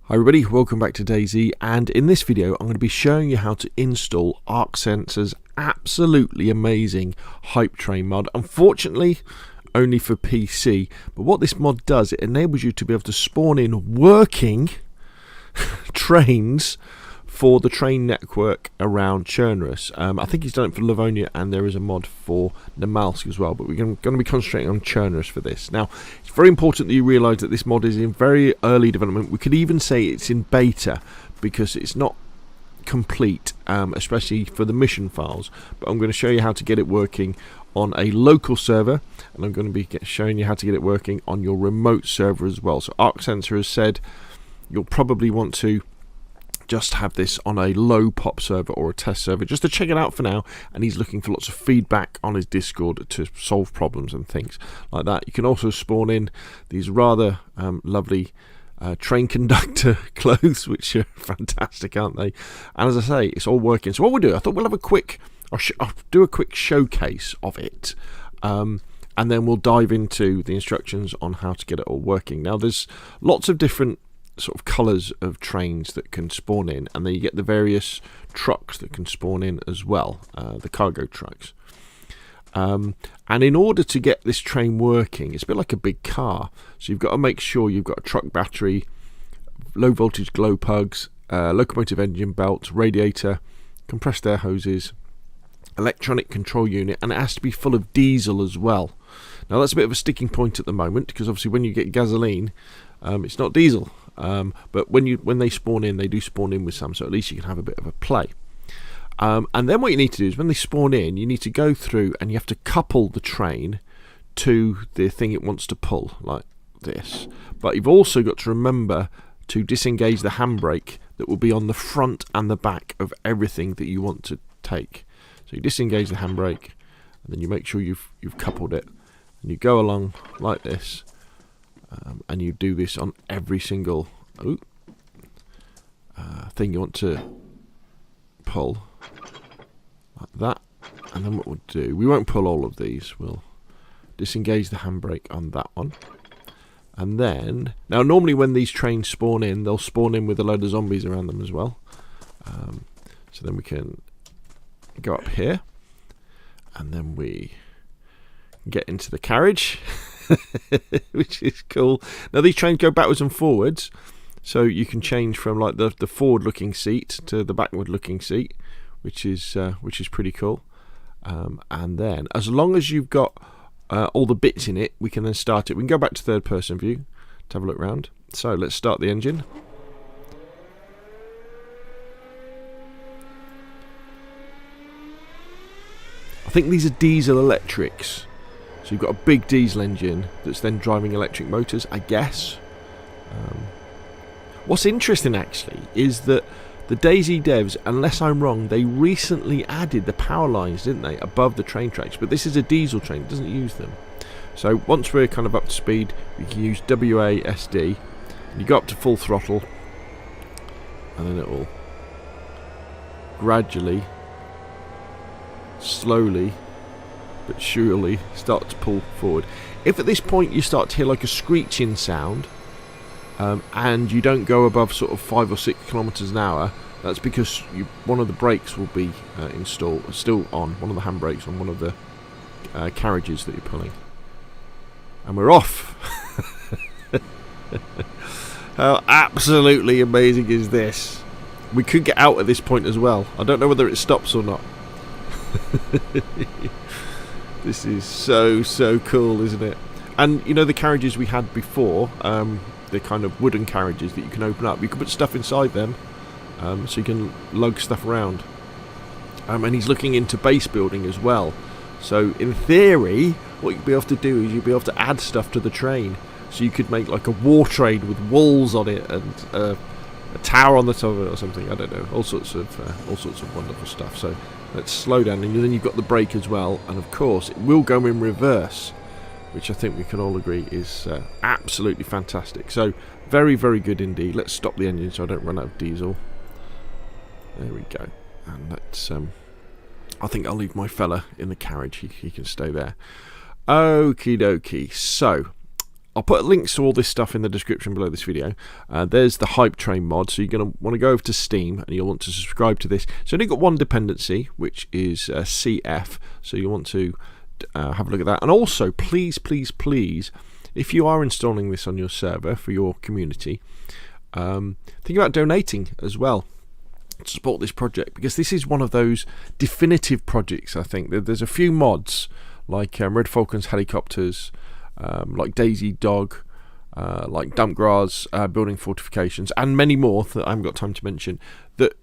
Hi everybody, welcome back to DayZ, and in this video I'm going to be showing you how to install Arksensor's absolutely amazing HypeTrain mod. Unfortunately only for PC, but what this mod does, it enables you to be able to spawn in working trains for the train network around Chernarus. I think he's done it for Livonia, and there is a mod for Namalsk as well, but we're going to be concentrating on Chernarus for this. Now, it's very important that you realise that this mod is in very early development. We could even say it's in beta because it's not complete, especially for the mission files, but I'm going to show you how to get it working on a local server, and I'm going to be showing you how to get it working on your remote server as well. So Arksensor has said you'll probably want to just have this on a low pop server or a test server just to check it out for now, and he's looking for lots of feedback on his Discord to solve problems and things like that. You can also spawn in these rather lovely train conductor clothes, which are fantastic, aren't they? And as I say, it's all working. So what we'll do, I thought we'll have a quick I'll do a quick showcase of it, and then we'll dive into the instructions on how to get it all working. Now, there's lots of different sort of colours of trains that can spawn in, and then you get the various trucks that can spawn in as well, the cargo trucks. And in order to get this train working, it's a bit like a big car, so you've got to make sure you've got a TruckBattery, low voltage glow plugs, locomotive engine belt, radiator, compressed air hoses, electronic control unit, and it has to be full of diesel as well. Now that's a bit of a sticking point at the moment, because obviously when you get gasoline, it's not diesel. But when they spawn in, they do spawn in with some, so at least you can have a bit of a play. And then what you need to do is when they spawn in, you need to go through and you have to couple the train to the thing it wants to pull, like this. But you've also got to remember to disengage the handbrake that will be on the front and the back of everything that you want to take. So you disengage the handbrake, and then you make sure you've coupled it, and you go along like this. And you do this on every single thing you want to pull, like that. And then what we'll do, we won't pull all of these, we'll disengage the handbrake on that one. And then, now normally when these trains spawn in, they'll spawn in with a load of zombies around them as well. So then we can go up here, and then we get into the carriage. Which is cool. Now these trains go backwards and forwards, so you can change from like the forward looking seat to the backward looking seat, which is pretty cool. And then as long as you've got all the bits in it, we can then start it. We can go back to third person view to have a look around. So let's start the engine. I think these are diesel electrics. So you've got a big diesel engine that's then driving electric motors, I guess. What's interesting actually is that the DayZ devs, unless I'm wrong, they recently added the power lines, didn't they, above the train tracks. But this is a diesel train, it doesn't use them. So once we're kind of up to speed, we can use WASD, and you go up to full throttle, and then it will gradually, slowly, but surely start to pull forward. If at this point you start to hear like a screeching sound, and you don't go above sort of 5 or 6 kilometers an hour, that's because one of the brakes will be still on, one of the handbrakes on one of the carriages that you're pulling. And we're off. How absolutely amazing is this? We could get out at this point as well. I don't know whether it stops or not. This is so cool, isn't it? And you know the carriages we had before, the kind of wooden carriages that you can open up, you can put stuff inside them, so you can lug stuff around. And he's looking into base building as well. So in theory, what you'd be able to do is you'd be able to add stuff to the train. So you could make like a war train with walls on it and a tower on the top of it or something. I don't know, all sorts of wonderful stuff. So let's slow down, and then you've got the brake as well, and of course it will go in reverse, which I think we can all agree is absolutely fantastic. So very good indeed. Let's stop the engine so I don't run out of diesel. There we go. And let's I think I'll leave my fella in the carriage, he can stay there. Okie dokie. So I'll put links to all this stuff in the description below this video. There's the HypeTrain mod, so you're going to want to go over to Steam and you'll want to subscribe to this. So only got one dependency, which is CF, so you want to have a look at that. And also, please, if you are installing this on your server for your community, think about donating as well to support this project, because this is one of those definitive projects. I think there's a few mods like Red Falcon's helicopters, like DayZ Dog, like Dumpgrass building fortifications, and many more that I haven't got time to mention, that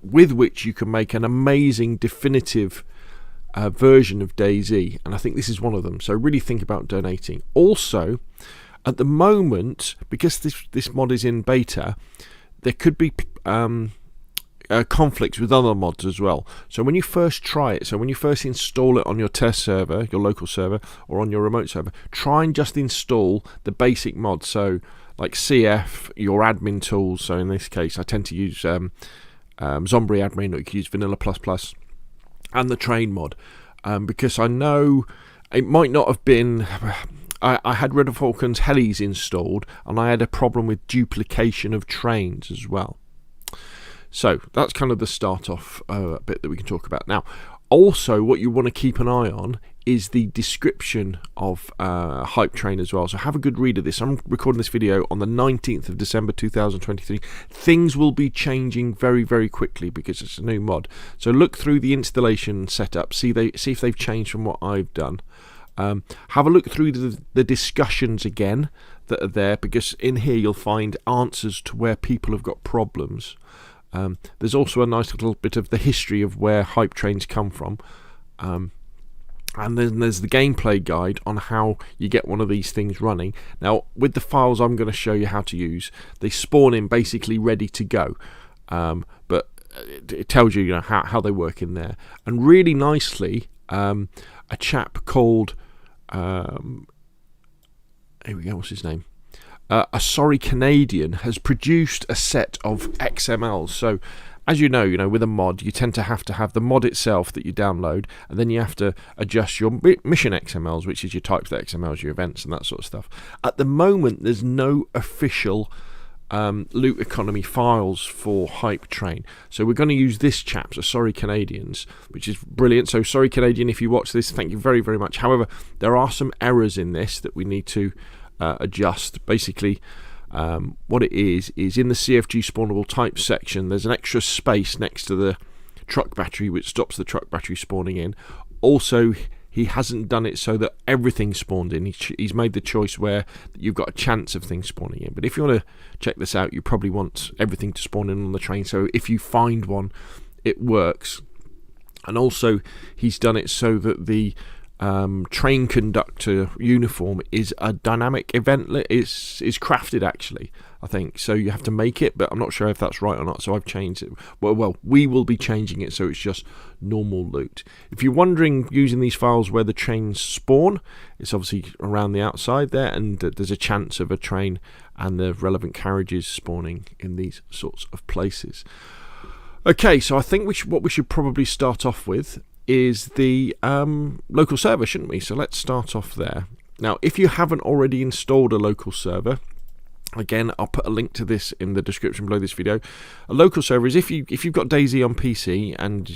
with which you can make an amazing definitive version of DayZ, and I think this is one of them. So really think about donating. Also, at the moment, because this mod is in beta, there could be conflicts with other mods as well. So when you first try it, so when you first install it on your test server, your local server, or on your remote server, try and just install the basic mods. So like CF, your admin tools. So in this case, I tend to use Zombie admin, or you can use Vanilla++, and the train mod, because I know it might not have been. I had Red Falcon's helis installed, and I had a problem with duplication of trains as well. So that's kind of the start off bit that we can talk about. Now, also what you want to keep an eye on is the description of HypeTrain as well. So have a good read of this. I'm recording this video on the 19th of December 2023. Things will be changing very, very quickly because it's a new mod. So look through the installation setup, see if they've changed from what I've done. Have a look through the discussions again that are there, because in here you'll find answers to where people have got problems. There's also a nice little bit of the history of where HypeTrains come from, and then there's the gameplay guide on how you get one of these things running. Now, with the files I'm going to show you how to use, they spawn in basically ready to go, but it tells you, how they work in there. And really nicely, a chap called here we go, what's his name? Asorrycanadians has produced a set of XMLs. So as you know, with a mod, you tend to have the mod itself that you download, and then you have to adjust your mission XMLs, which is your types.xml, your events and that sort of stuff. At the moment, there's no official loot economy files for HypeTrain, so we're going to use this chap's Asorrycanadians, which is brilliant. So sorry Canadian, if you watch this, thank you very, very much. However, there are some errors in this that we need to adjust. Basically, what it is in the cfgspawnabletypes section, there's an extra space next to the TruckBattery, which stops the TruckBattery spawning in. Also, he hasn't done it so that everything spawned in. He's made the choice where you've got a chance of things spawning in. But if you want to check this out, you probably want everything to spawn in on the train, so if you find one, it works. And also, he's done it so that the train conductor uniform is a dynamic event. Is crafted, actually, I think. So you have to make it, but I'm not sure if that's right or not, so I've changed it. Well, we will be changing it so it's just normal loot. If you're wondering, using these files where the trains spawn, it's obviously around the outside there, and there's a chance of a train and the relevant carriages spawning in these sorts of places. Okay, so I think what we should probably start off with is the local server, shouldn't we? So let's start off there. Now, if you haven't already installed a local server, again, I'll put a link to this in the description below this video. A local server is if you've got DayZ on PC and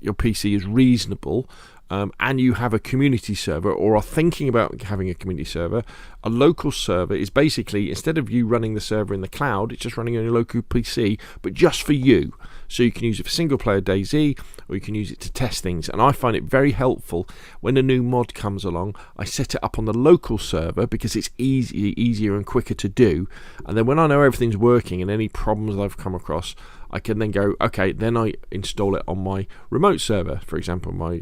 your PC is reasonable, and you have a community server, or are thinking about having a community server, a local server is basically, instead of you running the server in the cloud, it's just running on your local PC, but just for you. So you can use it for single player DayZ, or you can use it to test things. And I find it very helpful when a new mod comes along. I set it up on the local server because it's easier and quicker to do. And then when I know everything's working and any problems I've come across, I can then go, okay, then I install it on my remote server, for example, my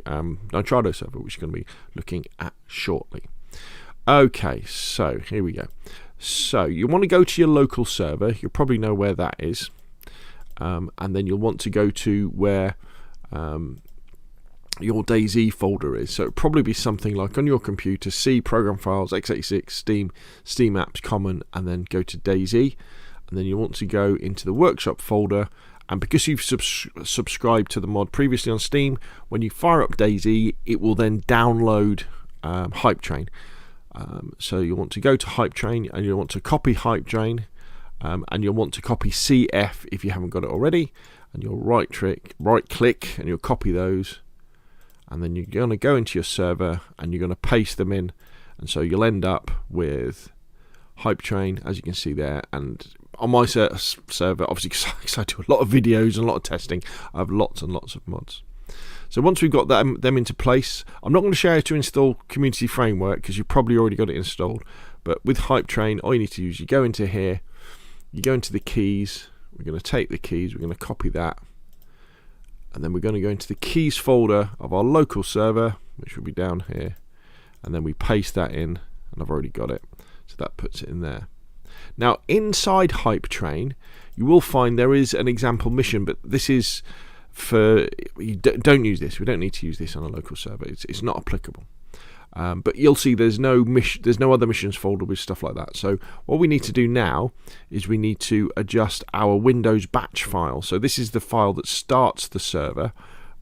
Nitrado server, which we're going to be looking at shortly. Okay, so here we go. So you want to go to your local server. You'll probably know where that is. And then you'll want to go to where your DayZ folder is. So it'll probably be something like on your computer, C, Program Files, x86, Steam Apps, Common, and then go to DayZ. And then you want to go into the Workshop folder. And because you've subscribed to the mod previously on Steam, when you fire up DayZ, it will then download HypeTrain. So you want to go to HypeTrain and you want to copy HypeTrain, and you'll want to copy CF if you haven't got it already, and you'll right click and you'll copy those, and then you're going to go into your server and you're going to paste them in, and so you'll end up with HypeTrain, as you can see there. And on my server, obviously because I do a lot of videos and a lot of testing, I have lots and lots of mods. So once we've got them into place, I'm not going to show you how to install Community Framework because you've probably already got it installed, but with HypeTrain, all you need to do is you go into here, you go into the keys, we're going to take the keys, we're going to copy that, and then we're going to go into the keys folder of our local server, which will be down here, and then we paste that in, and I've already got it, so that puts it in there. Now inside HypeTrain you will find there is an example mission, but this is for, you don't use this, we don't need to use this on a local server, it's not applicable. But you'll see there's no other missions folder with stuff like that. So what we need to do now is we need to adjust our Windows batch file. So this is the file that starts the server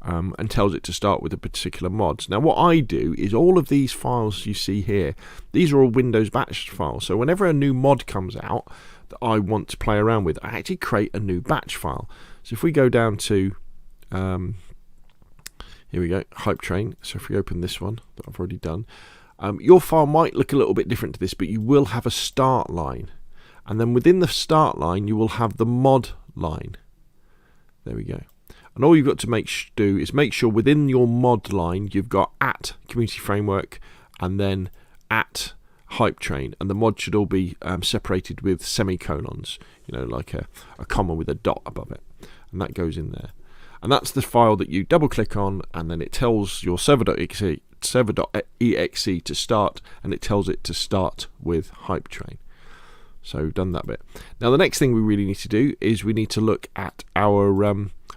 and tells it to start with a particular mods. Now what I do is all of these files you see here, these are all Windows batch files. So whenever a new mod comes out that I want to play around with, I actually create a new batch file. So if we go down to here we go, HypeTrain. So if we open this one that I've already done, your file might look a little bit different to this, but you will have a start line, and then within the start line you will have the mod line. There we go. And all you've got to do is make sure within your mod line you've got at Community Framework and then at HypeTrain, and the mod should all be separated with semicolons, you know, like a comma with a dot above it, and that goes in there. And that's the file that you double click on, and then it tells your server.exe to start, and it tells it to start with HypeTrain. So we've done that bit. Now the next thing we really need to do is we need to look at our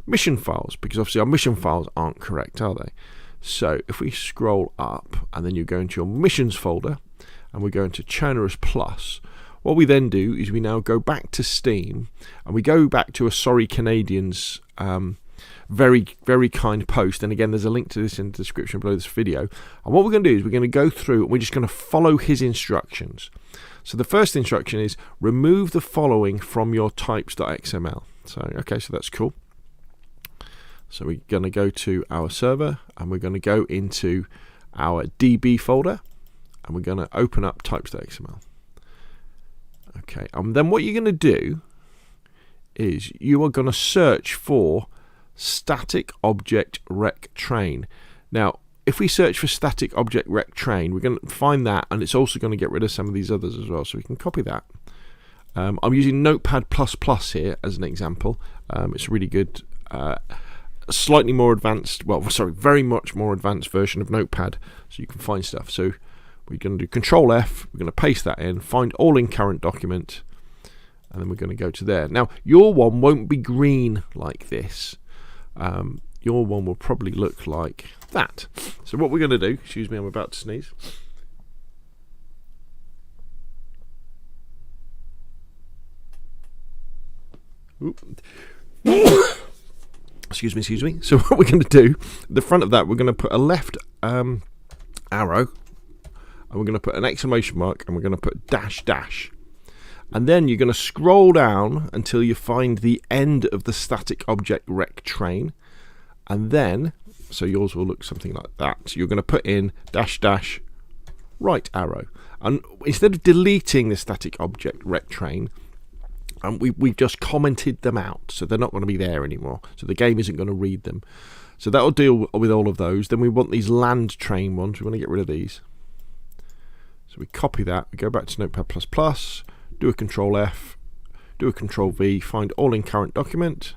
mission files, because obviously our mission files aren't correct, are they? So if we scroll up and then you go into your missions folder and we go into Churnerous Plus, what we then do is we now go back to Steam and we go back to asorrycanadians very, very kind post, and again there's a link to this in the description below this video. And what we're going to do is we're going to go through and we're just going to follow his instructions. So the first instruction is remove the following from your types.xml. So okay, so that's cool. So we're going to go to our server and we're going to go into our DB folder and we're going to open up types.xml. Okay, and then what you're going to do is you are going to search for static object rec train. Now if we search for static object rec train, we're going to find that, and it's also going to get rid of some of these others as well, so we can copy that. I'm using Notepad++ here as an example. It's really good, slightly more advanced, well sorry, very much more advanced version of Notepad, so you can find stuff. So we're going to do Control F, we're going to paste that in, find all in current document, and then we're going to go to there. Now your one won't be green like this. Your one will probably look like that. So what we're going to do, excuse me, I'm about to sneeze. Excuse me. So what we're going to do, the front of that, we're going to put a left arrow, and we're going to put an exclamation mark, and we're going to put dash dash. And then you're going to scroll down until you find the end of the static object rec train. And then, so yours will look something like that. So you're going to put in dash dash right arrow. And instead of deleting the static object rec train, we've just commented them out. So they're not going to be there anymore. So the game isn't going to read them. So that'll deal with all of those. Then we want these land train ones. We want to get rid of these. So we copy that. We go back to Notepad++. Do a Control F, do a Control V, find all in current document.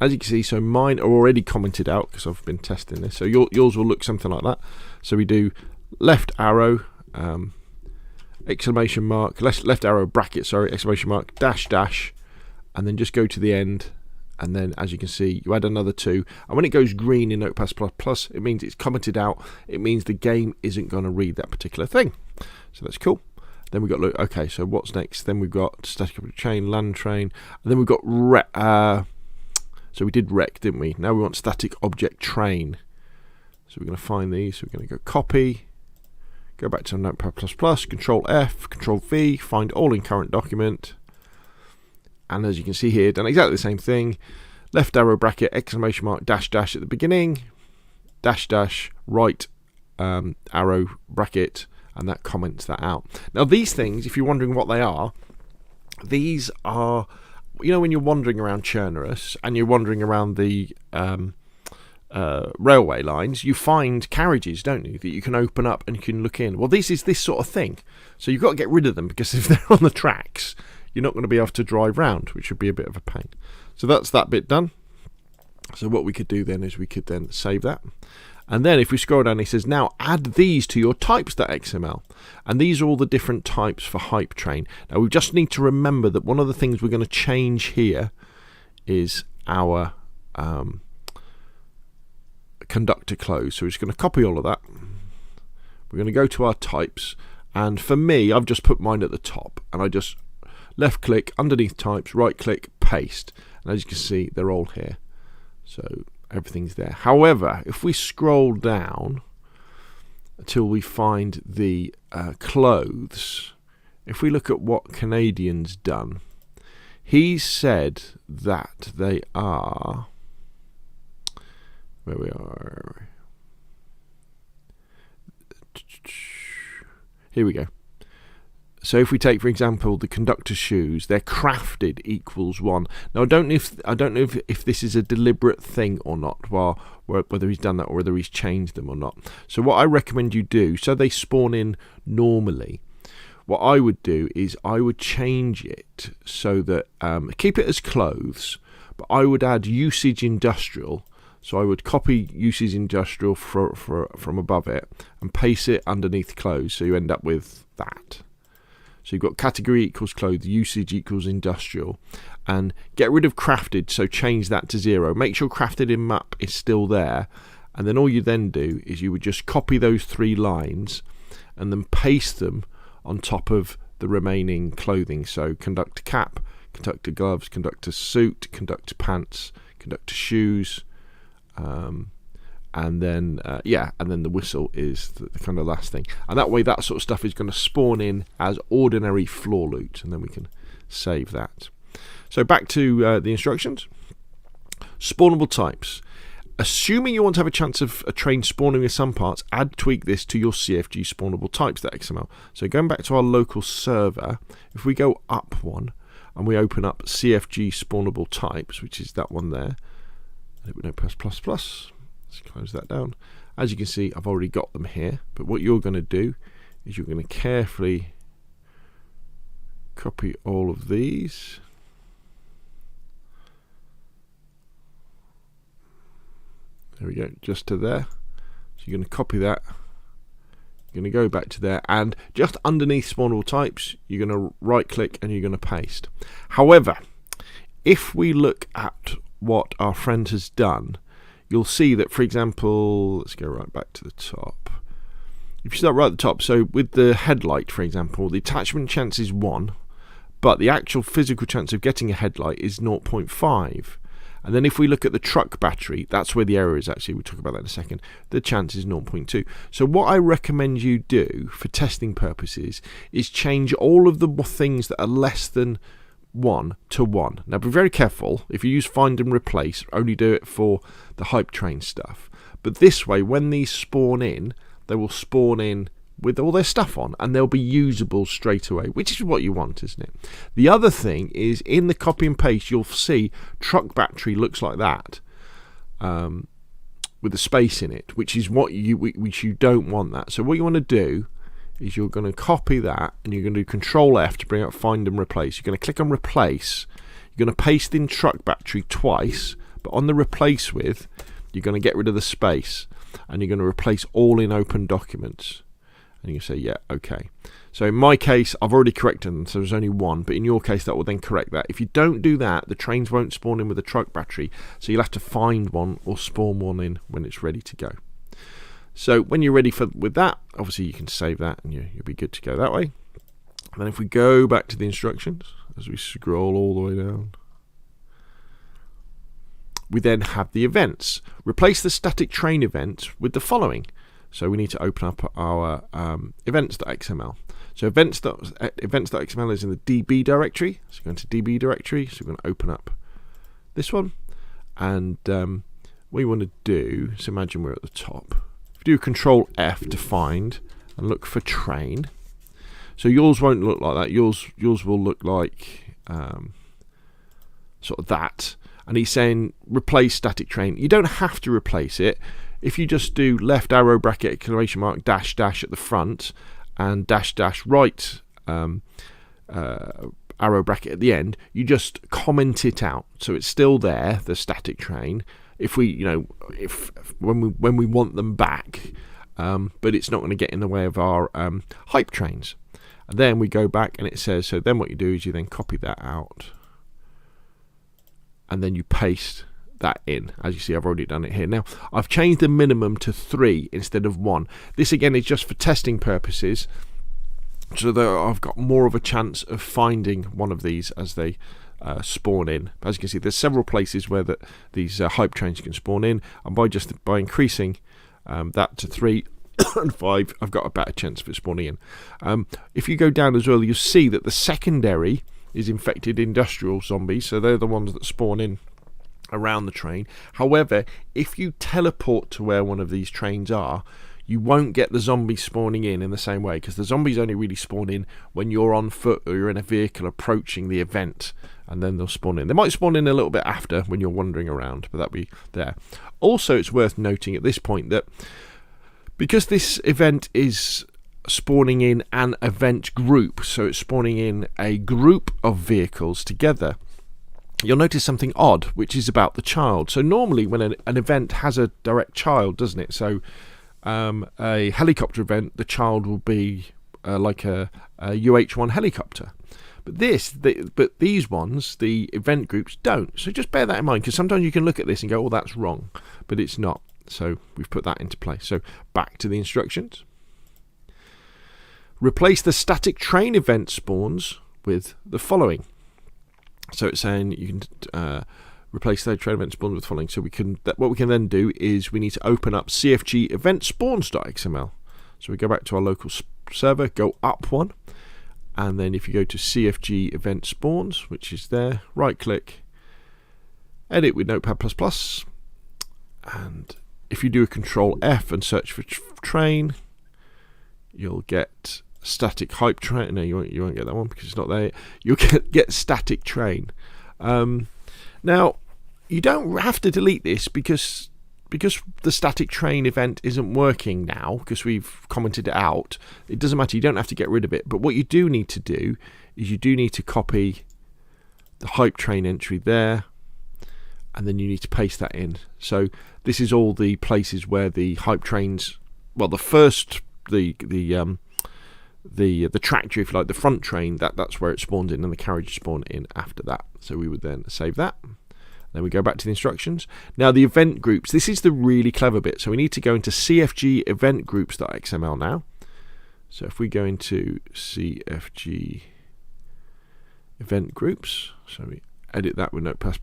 As you can see, so mine are already commented out because I've been testing this. So yours will look something like that. So we do left arrow, exclamation mark, left arrow bracket, sorry, exclamation mark, dash dash, and then just go to the end. And then as you can see, you add another 2. And when it goes green in Notepad++, it means it's commented out. It means the game isn't going to read that particular thing. So that's cool. Then we've got, look, okay, so what's next? Then we've got static object train, land train, and then we've got rec. So we did rec, didn't we? Now we want static object train. So we're going to find these. So we're going to go copy, go back to Notepad++, Control F, Control V, find all in current document. And as you can see here, done exactly the same thing. Left arrow bracket, exclamation mark, dash dash at the beginning, dash dash, right arrow bracket, and that comments that out. Now these things, if you're wondering what they are, these are, you know, when you're wandering around Chernarus and you're wandering around the railway lines, you find carriages, don't you, that you can open up and you can look in. Well, this is this sort of thing. So you've got to get rid of them, because if they're on the tracks, you're not going to be able to drive round, which would be a bit of a pain. So that's that bit done. So what we could do then is we could then save that. And then if we scroll down, it says, now add these to your types.xml. And these are all the different types for HypeTrain. Now we just need to remember that one of the things we're going to change here is our conductor close. So we're just going to copy all of that. We're going to go to our types. And for me, I've just put mine at the top. And I just left click underneath types, right click, paste. And as you can see, they're all here. So everything's there. However, if we scroll down until we find the clothes, if we look at what Canadian's done, he said that they are, where we are, here we go. So if we take, for example, the conductor's shoes, they're crafted equals 1. Now I don't know if this is a deliberate thing or not, well, whether he's done that or whether he's changed them or not. So what I recommend you do, so they spawn in normally, what I would do is I would change it so that, keep it as clothes, but I would add usage industrial. So I would copy usage industrial from above it and paste it underneath clothes, so you end up with that. So you've got category equals clothes, usage equals industrial, and get rid of crafted, so change that to 0. Make sure crafted in map is still there, and then all you then do is you would just copy those 3 lines and then paste them on top of the remaining clothing. So conductor cap, conductor gloves, conductor suit, conductor pants, conductor shoes, and then the whistle is the kind of last thing, and that way that sort of stuff is going to spawn in as ordinary floor loot, and then we can save that. So back to the instructions. Spawnable types. Assuming you want to have a chance of a train spawning with some parts, tweak this to your cfgspawnabltypes.xml. So going back to our local server, if we go up one and we open up cfgspawnabltypes, which is that one there, and we don't press ++. Let's close that down. As you can see, I've already got them here, but what you're going to do is you're going to carefully copy all of these. There we go, just to there. So you're going to copy that. You're going to go back to there, and just underneath spawnable types, you're going to right click and you're going to paste. However, if we look at what our friend has done, you'll see that, for example, let's go right back to the top. If you start right at the top, so with the headlight, for example, the attachment chance is 1, but the actual physical chance of getting a headlight is 0.5. And then if we look at the TruckBattery, that's where the error is actually, we'll talk about that in a second, the chance is 0.2. So what I recommend you do for testing purposes is change all of the things that are less than 1 to 1. Now be very careful. If you use find and replace, only do it for the HypeTrain stuff. But this way, when these spawn in, they will spawn in with all their stuff on, and they'll be usable straight away, which is what you want, isn't it? The other thing is, in the copy and paste, you'll see TruckBattery looks like that, with the space in it, which is what which you don't want that. So what you want to do is you're going to copy that, and you're going to do Control F to bring up find and replace. You're going to click on replace. You're going to paste in TruckBattery twice, but on the replace with, you're going to get rid of the space, and you're going to replace all in open documents. And you can say, yeah, okay. So in my case, I've already corrected them, so there's only 1, but in your case, that will then correct that. If you don't do that, the trains won't spawn in with a TruckBattery, so you'll have to find one or spawn one in when it's ready to go. So when you're ready with that, obviously you can save that, and you'll be good to go that way. And then if we go back to the instructions, as we scroll all the way down, we then have the events. Replace the static train event with the following. So we need to open up our events.xml. So events.xml is in the DB directory. So go into DB directory. So we're going to open up this one. And what you want to do, so imagine we're at the top. If you do Control F to find and look for train. So yours won't look like that. Yours will look like sort of that. And he's saying replace static train. You don't have to replace it. If you just do left arrow bracket exclamation mark dash dash at the front and dash dash right arrow bracket at the end, you just comment it out. So it's still there, the static train. If we, when we want them back, but it's not going to get in the way of our hype trains. And then we go back and it says, so then what you do is you then copy that out and then you paste that in. As you see, I've already done it here. Now, I've changed the minimum to 3 instead of 1. This again is just for testing purposes, so that I've got more of a chance of finding one of these as they spawn in. As you can see, there's several places where these hype trains can spawn in, and by increasing that to 3 and 5, I've got a better chance of it spawning in. If you go down as well, you'll see that the secondary is infected industrial zombies, so they're the ones that spawn in around the train. However, if you teleport to where one of these trains are, you won't get the zombies spawning in the same way, because the zombies only really spawn in when you're on foot or you're in a vehicle approaching the event, and then they'll spawn in. They might spawn in a little bit after when you're wandering around, but that'll be there. Also, it's worth noting at this point that because this event is spawning in an event group, so it's spawning in a group of vehicles together, you'll notice something odd, which is about the child. So normally when an event has a direct child, doesn't it? So a helicopter event, the child will be like a UH-1 helicopter. But these ones, the event groups, don't. So just bear that in mind, because sometimes you can look at this and go, oh, that's wrong. But it's not. So we've put that into place. So back to the instructions. Replace the static train event spawns with the following. So it's saying you can replace the train event spawns with the following. So what we can then do is we need to open up cfgeventspawns.xml. So we go back to our local server, go up one, and then if you go to cfgeventspawns, which is there, right click, edit with Notepad++, and if you do a Control F and search for train, you'll get static hype train. No, you won't get that one because it's not there. You'll get static train. Now, you don't have to delete this because the static train event isn't working now, because we've commented it out. It doesn't matter. You don't have to get rid of it. But what you do need to do is you do need to copy the hype train entry there, and then you need to paste that in. So this is all the places where the hype trains, well, the first the tractor, if you like, the front train, that's where it spawns in, and the carriage spawn in after that. So we would then save that. Then we go back to the instructions. Now the event groups, this is the really clever bit. So we need to go into cfgeventgroups.xml now. So if we go into cfg event groups, so we edit that with Notepad++,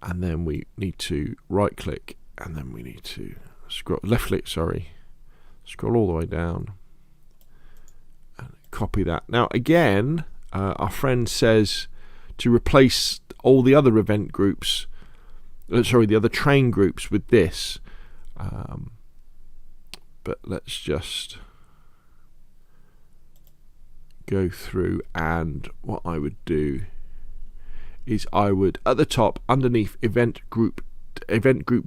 and then we need to right click, and then we need to left click, scroll all the way down and copy that. Now again, our friend says to replace all the other event groups, the other train groups with this, but let's just go through, and what I would do is I would, at the top underneath event group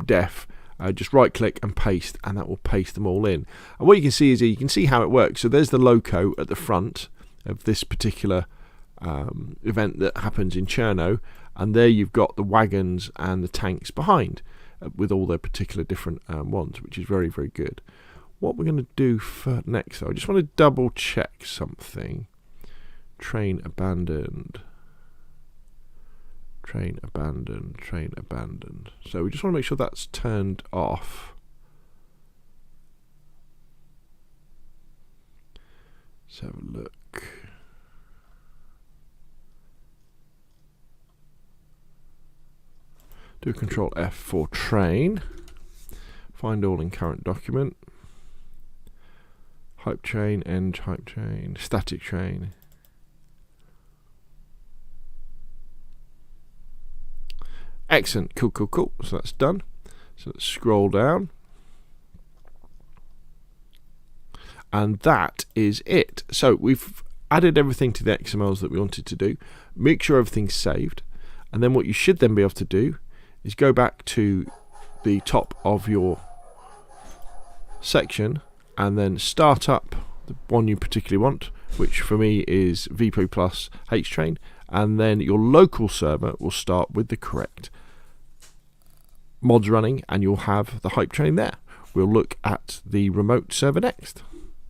def, just right click and paste, and that will paste them all in. And what you can see is you can see how it works. So there's the loco at the front of this particular event that happens in Cherno, and there you've got the wagons and the tanks behind with all their particular different ones, which is very, very good. What we're going to do for next, though, I just want to double check something. Train abandoned. Train abandoned. Train abandoned. So we just want to make sure that's turned off. Let's have a look. Do a Control F for train. find all in current document, HypeTrain, end HypeTrain, static train. Excellent, cool. So that's done. So let's scroll down. And that is it. So we've added everything to the XMLs that we wanted to do. Make sure everything's saved. And then what you should then be able to do is go back to the top of your section and then start up the one you particularly want, which for me is vpro plus HTrain, and then your local server will start with the correct mods running and you'll have the HypeTrain there. We'll look at the remote server next.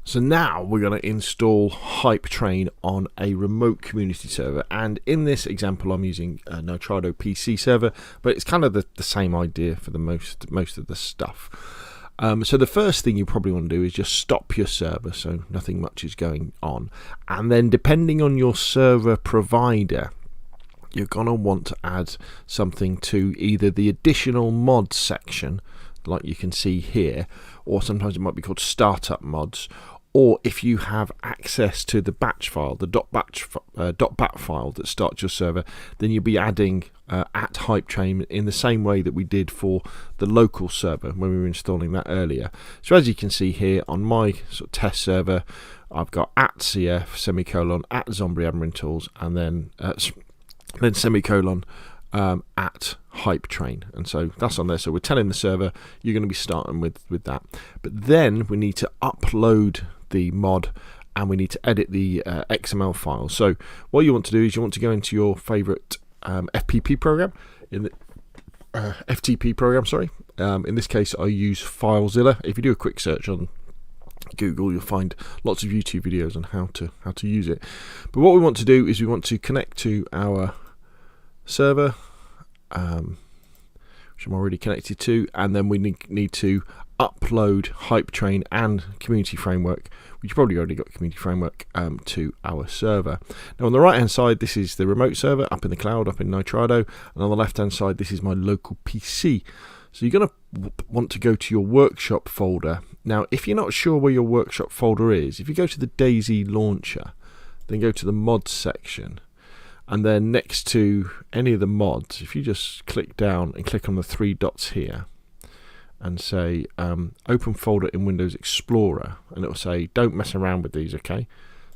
So now we're going to install HypeTrain on a remote community server, and in this example I'm using a Nitrado PC server, but it's kind of the same idea for the most of the stuff. So the first thing you probably want to do is just stop your server so nothing much is going on, and then depending on your server provider you're going to want to add something to either the additional mods section like you can see here, or sometimes it might be called startup mods, or if you have access to the batch file, the .bat file that starts your server, then you'll be adding at HypeTrain in the same way that we did for the local server when we were installing that earlier. So as you can see here on my sort of test server, I've got at cf semicolon at zombie admin tools and then semicolon at HypeTrain, and so that's on there. So we're telling the server you're going to be starting with that, but then we need to upload the mod and we need to edit the XML file. So what you want to do is you want to go into your favorite FPP program, in the FTP program, sorry. In this case I use FileZilla. If you do a quick search on Google you'll find lots of YouTube videos on how to use it. But what we want to do is we want to connect to our server, which I'm already connected to, and then we need to upload HypeTrain and Community Framework, which you probably already got Community Framework, to our server. Now on the right hand side this is the remote server up in the cloud, up in Nitrado, and on the left hand side this is my local PC. So you're going to want to go to your workshop folder. Now if you're not sure where your workshop folder is, if you go to the DayZ launcher, then go to the mods section, and then next to any of the mods, if you just click down and click on the three dots here and say open folder in Windows Explorer, and it will say don't mess around with these, okay?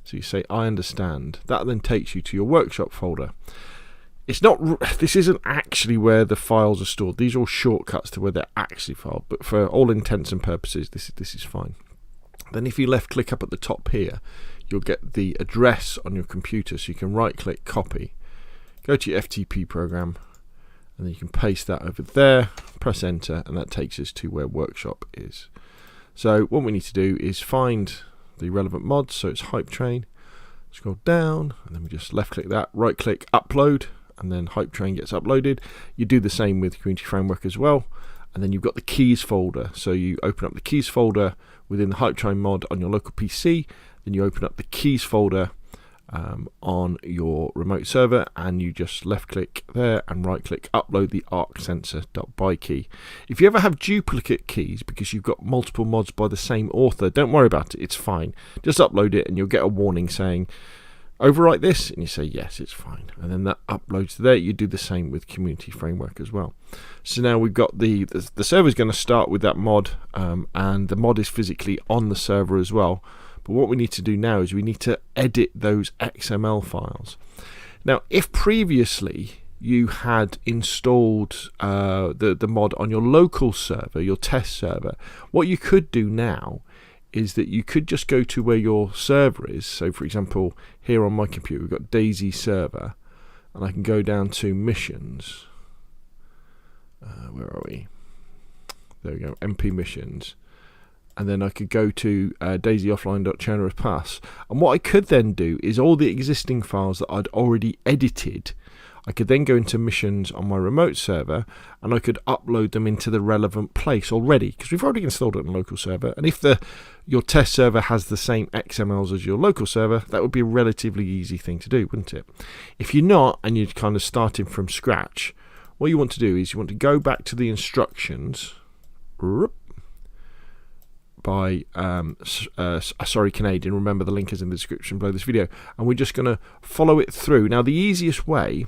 So you say I understand. That then takes you to your workshop folder. It's not, this isn't actually where the files are stored. These are all shortcuts to where they're actually filed, but for all intents and purposes this is fine. Then if you left click up at the top here, you'll get the address on your computer, so you can right click copy, go to your FTP program, and then you can paste that over there, press enter, and that takes us to where workshop is. So what we need to do is find the relevant mods, so it's HypeTrain, scroll down, and then we just left click that, right click upload, and then HypeTrain gets uploaded. You do the same with Community Framework as well, and then you've got the keys folder, so you open up the keys folder within the HypeTrain mod on your local PC, then you open up the keys folder on your remote server, and you just left click there and right click upload the Arksensor.by key. If you ever have duplicate keys because you've got multiple mods by the same author, don't worry about it, it's fine. Just upload it and you'll get a warning saying overwrite this, and you say yes, it's fine, and then that uploads there. You do the same with Community Framework as well. So now we've got the server is going to start with that mod, and the mod is physically on the server as well. But what we need to do now is we need to edit those XML files. Now if previously you had installed the mod on your local server, your test server, what you could do now is that you could just go to where your server is. So for example, here on my computer we've got DayZ server, and I can go down to missions. Where are we? There we go, MP missions. And then I could go to DayZ offline.churner and what I could then do is all the existing files that I'd already edited, I could then go into missions on my remote server and I could upload them into the relevant place already, because we've already installed it on a local server. And if your test server has the same XMLs as your local server, that would be a relatively easy thing to do, wouldn't it? If you're not, and you're kind of starting from scratch, what you want to do is you want to go back to the instructions, by asorrycanadians. Remember, the link is in the description below this video, and we're just going to follow it through. Now, the easiest way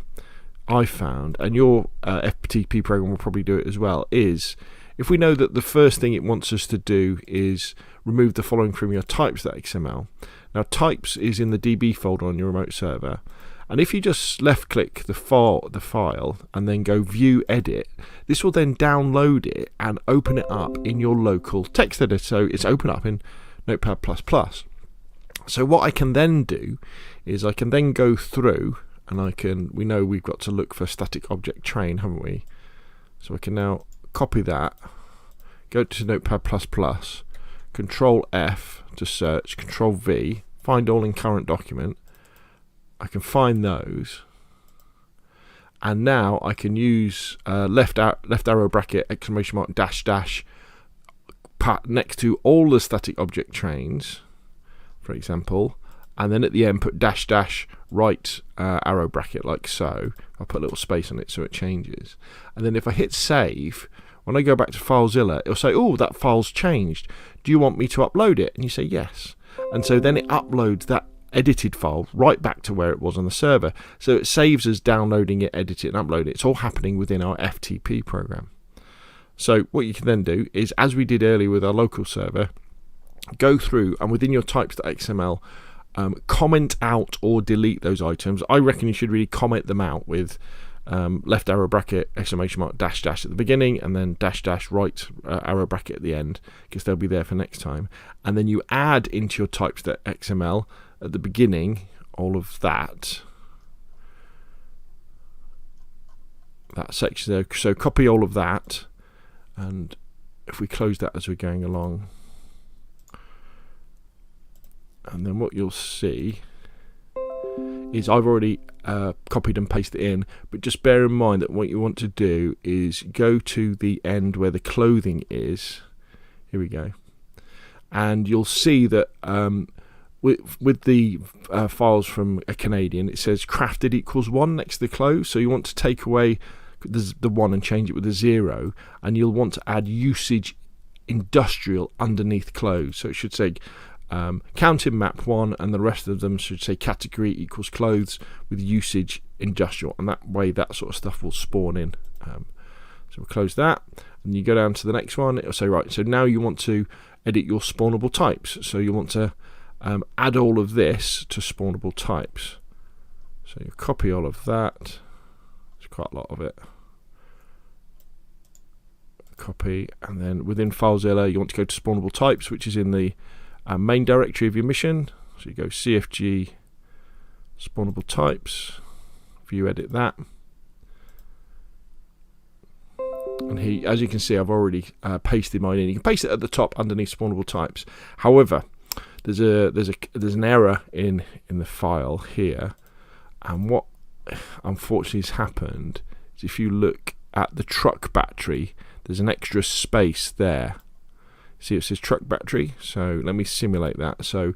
I found, and your FTP program will probably do it as well, is if we know that the first thing it wants us to do is remove the following from your types.xml. Now, types is in the DB folder on your remote server, and if you just left click the file and then go view edit, this will then download it and open it up in your local text editor. So it's open up in Notepad++. So what I can then do is I can then go through, and we know we've got to look for static object train, haven't we? So I can now copy that, go to Notepad++, Control F to search, Control V, find all in current document. I can find those, and now I can use left arrow bracket exclamation mark dash dash next to all the static object trains, for example, and then at the end put dash dash right arrow bracket like so. I'll put a little space on it so it changes, and then if I hit save, when I go back to FileZilla, it'll say, oh, that file's changed, do you want me to upload it? And you say yes, and so then it uploads that edited file right back to where it was on the server. So it saves us downloading it, edit it, and upload it. It's all happening within our FTP program. So what you can then do is, as we did earlier with our local server, go through and within your types.xml, comment out or delete those items. I reckon you should really comment them out with left arrow bracket exclamation mark dash dash at the beginning, and then dash dash right arrow bracket at the end, because they'll be there for next time. And then you add into your types.xml at the beginning all of that section there. So copy all of that, and if we close that as we're going along, and then what you'll see is I've already copied and pasted it in, but just bear in mind that what you want to do is go to the end where the clothing is. Here we go, and you'll see that with the files from a Canadian, it says crafted equals 1 next to the clothes. So you want to take away the 1 and change it with a 0, and you'll want to add usage industrial underneath clothes. So it should say counting map 1, and the rest of them should say category equals clothes with usage industrial, and that way that sort of stuff will spawn in. So we'll close that, and you go down to the next one. It'll say, right, so now you want to edit your spawnable types. So you want to add all of this to spawnable types. So you copy all of that. There's quite a lot of it. Copy, and then within FileZilla you want to go to spawnable types, which is in the main directory of your mission. So you go cfg spawnable types, view edit that, and here, as you can see, I've already pasted mine in. You can paste it at the top underneath spawnable types. However, there's an error in the file here, and what unfortunately has happened is if you look at the TruckBattery, there's an extra space there. See, it says TruckBattery. So let me simulate that. So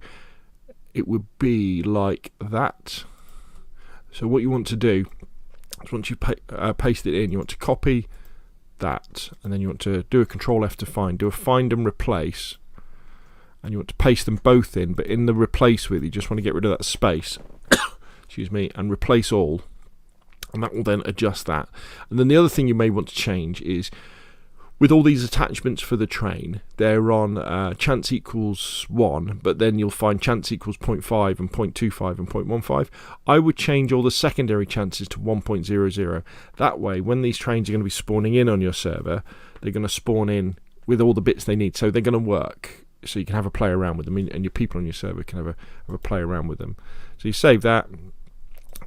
it would be like that. So what you want to do is, once you paste it in, you want to copy that, and then you want to do a Control F to find, do a find and replace, and you want to paste them both in, but in the replace with, you just want to get rid of that space excuse me, and replace all, and that will then adjust that. And then the other thing you may want to change is, with all these attachments for the train, they're on chance equals 1, but then you'll find chance equals 0.5 and 0.25 and 0.15. I would change all the secondary chances to 1.00. That way, when these trains are going to be spawning in on your server, they're going to spawn in with all the bits they need, so they're going to work. So you can have a play around with them, and your people on your server can have a play around with them. So you save that,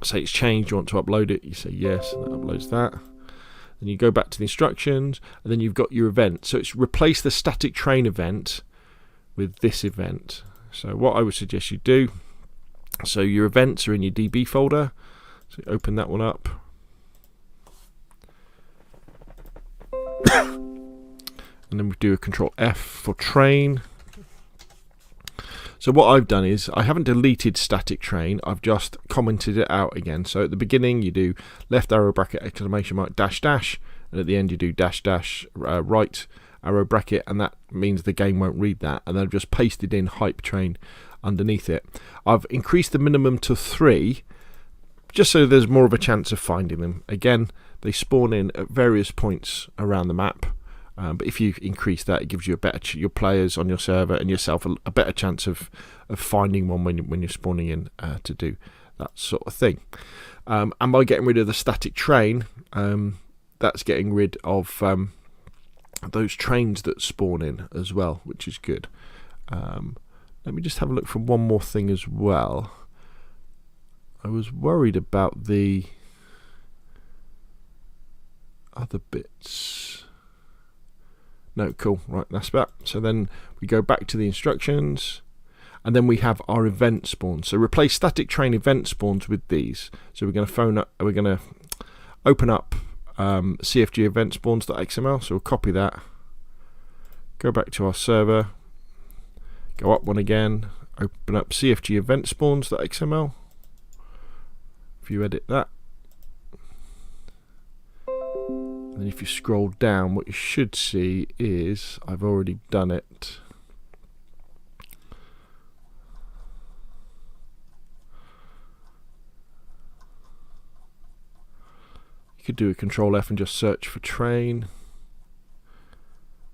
say it's changed, you want to upload it, you say yes, and that uploads that. Then you go back to the instructions, and then you've got your event. So it's replace the static train event with this event. So what I would suggest you do, so your events are in your DB folder, so you open that one up. And then we do a Control F for train. So what I've done is, I haven't deleted static train, I've just commented it out again. So at the beginning you do left arrow bracket exclamation mark dash dash, and at the end you do dash dash right arrow bracket, and that means the game won't read that, and I've just pasted in HypeTrain underneath it. I've increased the minimum to 3 just so there's more of a chance of finding them. Again, they spawn in at various points around the map, but if you increase that, it gives you a better your players on your server and yourself a better chance of finding one when you're spawning in to do that sort of thing. And by getting rid of the static train, that's getting rid of those trains that spawn in as well, which is good. Let me just have a look for one more thing as well. I was worried about the other bits. No, cool, right, that's that. So then we go back to the instructions, and then we have our event spawns. So replace static train event spawns with these. So we're going to open up cfgeventspawns.xml. So we'll copy that, go back to our server, go up one again, open up cfgeventspawns.xml. If you edit that, and then if you scroll down, what you should see is I've already done it. You could do a Control F and just search for train.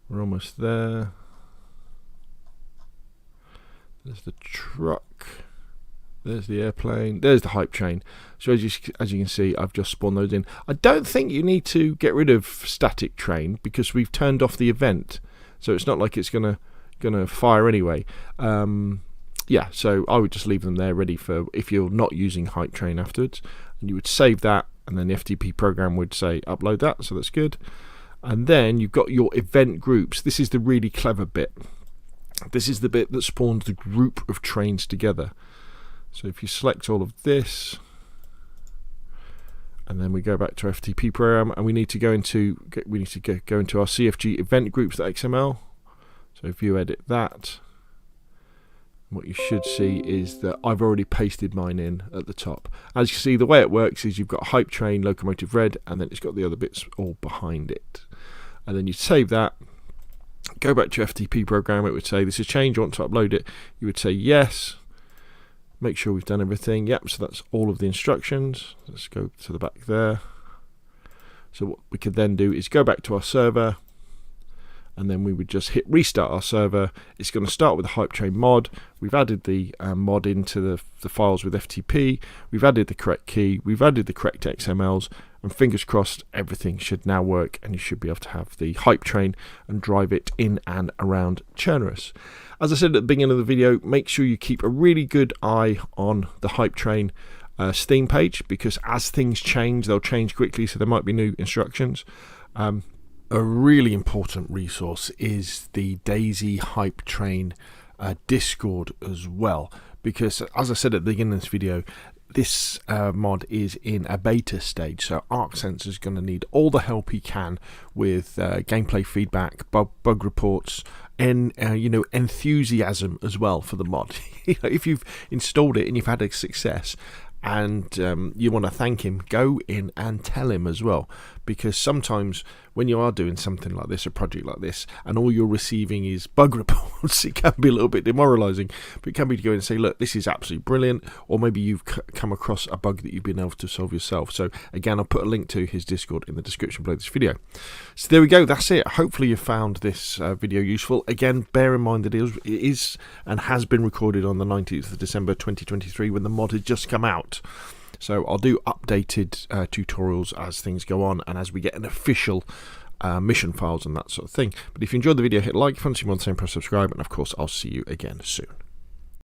We're almost there. There's the truck. There's the airplane. There's the HypeTrain. So as you can see, I've just spawned those in. I don't think you need to get rid of static train because we've turned off the event, so it's not like it's gonna fire anyway. Yeah, so I would just leave them there ready for if you're not using HypeTrain afterwards, and you would save that, and then the FTP program would say upload that. So that's good. And then you've got your event groups. This is the really clever bit. This is the bit that spawns the group of trains together. So if you select all of this, and then we go back to our FTP program, and we need to go into our cfgeventgroups.xml. So if you edit that, what you should see is that I've already pasted mine in at the top. As you see, the way it works is you've got HypeTrain, locomotive red, and then it's got the other bits all behind it. And then you save that, go back to your FTP program. It would say this is changed, you want to upload it. You would say yes. Make sure we've done everything. Yep, so that's all of the instructions. Let's go to the back there. So what we could then do is go back to our server, and then we would just hit restart our server. It's going to start with the HypeTrain mod. We've added the mod into the files with FTP. We've added the correct key. We've added the correct XMLs, and fingers crossed everything should now work, and you should be able to have the HypeTrain and drive it in and around Chernarus. As I said at the beginning of the video, make sure you keep a really good eye on the HypeTrain Steam page, because as things change, they'll change quickly, so there might be new instructions. A really important resource is the DayZ HypeTrain Discord as well, because as I said at the beginning of this video, this mod is in a beta stage, so Arksensor is going to need all the help he can with gameplay feedback, bug reports, and enthusiasm as well for the mod. If you've installed it and you've had a success, and you want to thank him, go in and tell him as well, because sometimes when you are doing something like this, a project like this, and all you're receiving is bug reports, it can be a little bit demoralizing. But it can be to go and say, look, this is absolutely brilliant, or maybe you've come across a bug that you've been able to solve yourself. So again, I'll put a link to his Discord in the description below this video. So there we go, that's it. Hopefully you found this video useful. Again, bear in mind that it is and has been recorded on the 19th of December 2023 when the mod had just come out. So I'll do updated tutorials as things go on and as we get an official mission files and that sort of thing. But if you enjoyed the video, hit like. If you want to see more of the same, press subscribe, and of course I'll see you again soon.